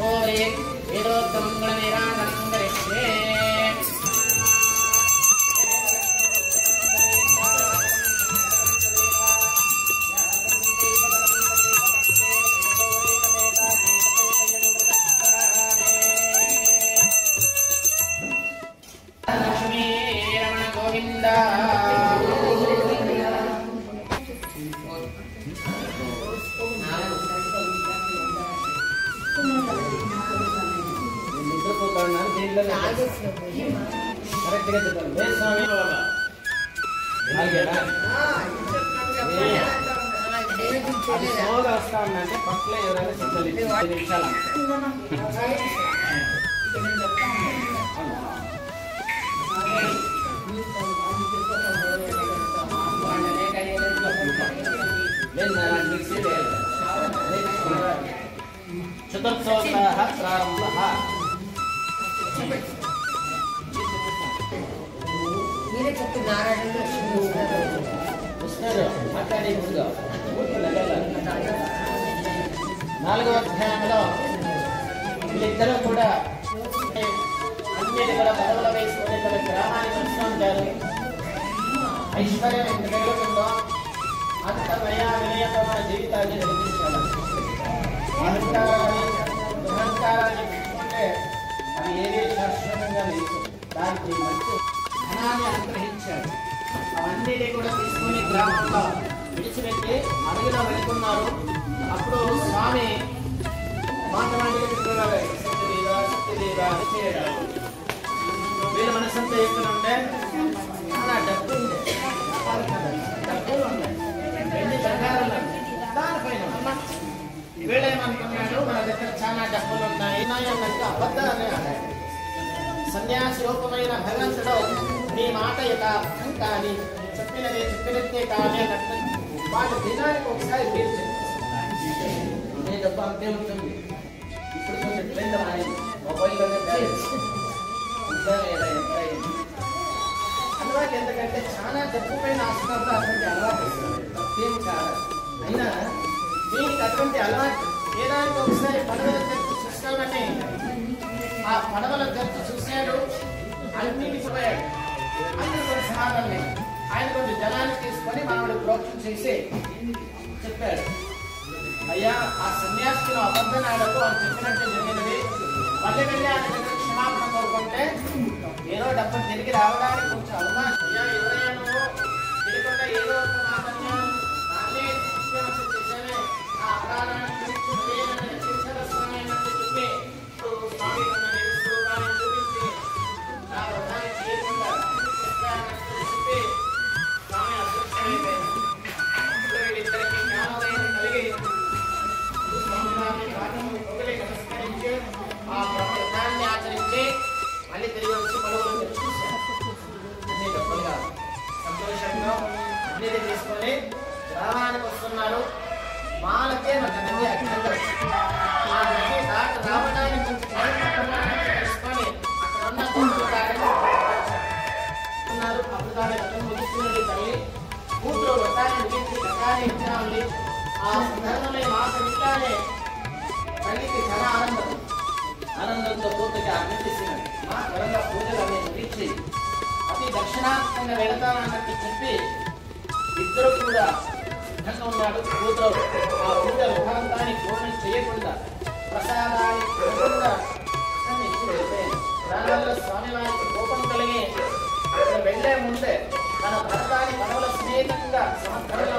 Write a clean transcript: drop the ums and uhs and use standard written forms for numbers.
घोरे वेदोक्तमङ्गलनिराकरणं करिष्ये लक्ष्मी रमण गोविंद కరెక్ట్గా చెప్పండి స్వామి స్లోగా వస్తా ఉందంటే పక్కన ఎవరైనా చెప్పాలి 5 నిమిషాలు చతుర్థోత్సవ ప్రారంభ మీరే చెప్తున్నారు వస్తారు మాట్లాడే ముందుగా 4వ అధ్యాయంలో వీళ్ళిద్దరూ కూడా అన్నిటి కూడా పదవుల వేసుకుని తమ గ్రామానికి వస్తూ ఉంటారు. ఐశ్వర్యం ఎంత పెరుగుతుందో అంత నయా వినయతో మన జీవితాన్ని నిర్మించాలి. అహంకారాన్ని పెట్టుకుంటే అది ఏదే శాశ్వతంగా లేదు. దానికి మంచి ధనాన్ని అనుగ్రహించాడు. అవన్నీ కూడా తీసుకుని గ్రామంలో విడిచిపెట్టి అడవిలో వెళుతున్నారు. అప్పుడు స్వామి వీళ్ళ మనసంతా ఎక్కడ ఉండే చాలా డబ్బు ఉండే డబ్బులు ఉన్నాయి, వెండి బంగారాలు దానిపైన వీళ్ళేమనుకున్నాడు మన దగ్గర చాలా డబ్బులు ఉన్నాయి అన్నట్టు అబద్ధాన్ని ఆడాడు. సన్యాసి రూపమైన భగవంతుడు నీ మాట యథార్థం కానీ చెప్పినట్టే కానీ అన్నట్టు వాళ్ళు దినానికి ఒకసారి పేరు చెప్పేస్తారు. డబ్బు అంతే ఉంటుంది. ఇప్పుడు కొంచెం ట్రెండ్ మారింది, మొబైల్లోనే బ్యాలెన్స్ అలవాటు. ఎందుకంటే చాలా డబ్బు పైన ఆస్పత్రి అటువంటి అలవాటు తప్పేం కాదు. అయినా దీనికి అటువంటి అలవాటు ఏదానికి ఒకసారి పడవల ఖర్చు చూస్తామని ఆ పడవల ఖర్చు చూశాడు. అన్నింటి పోయాడు. ఆయన కొన్ని సమాధానం లేదు. ఆయన కొంచెం జనాన్ని తీసుకొని మానవుడు ప్రోక్షణ చేసి చెప్పాడు, అయ్యా ఆ సన్యాసికి అబద్ధం ఆడకు అని చెప్పినట్టు జరిగినది. మళ్ళీ వెళ్ళి ఆయన దగ్గర క్షమాపణ కోరుకుంటే ఏదో డబ్బులు తిరిగి రావడానికి కొంచెం అవమానం. అయ్యా ఎవరైనా నువ్వు తిరగకుండా ఏదో ఒక మాటన్నా నాన్నే చేశానే ఆ అపరాధాన్ని స్వామి అన్నట్టు చెప్పి స్వామి స్వరూపాన్ని చూపించి నా వ్రతాన్ని చేయకుండా చెప్పి స్వామి అదృష్టమైపోయింది. వీళ్ళిద్దరికి జ్ఞానోదయం కలిగి నమస్కరించి ఆ వ్రతాన్ని ఆచరించి మళ్ళీ తిరిగి వచ్చి పడవలు చూశారు. అన్ని డబ్బులుగా సంతోషంగా అన్ని తీసుకొని గ్రామానికి వస్తున్నారు. మాలకే ఒక నది అక్కడ ఆ నది దాటి రావడానికి కొంచెం తెలుసుకొని అక్కడ ఉన్న ఉన్నారు. అప్పుడు దాని రథం ముగిస్తున్నది తల్లి కూతురు వ్రతాన్ని ముగించి రథాన్ని ఇచ్చినా ఉంది. ఆ సందర్భంలో మాట ఇట్లానే తల్లికి చాలా ఆనందంతో పూర్తిగా ఆనందిస్తున్నది. మా త్వరగా పూజలు అనే ముగించి అతి దక్షిణాంతంగా వెళతానన్నట్టు చెప్పి ఇద్దరు కూడా సిద్ధంగా ఉన్నాడు. కూతురు ఆ పూజ వృత్తాంతాన్ని పూర్ణం చేయకుండా ప్రసాదాన్ని తినకుండా దానివల్ల స్వామివారికి కోపం కలిగి అక్కడ వెళ్లే ముందే తన భర్తాన్ని పడవల సమేతంగా సముద్రంలో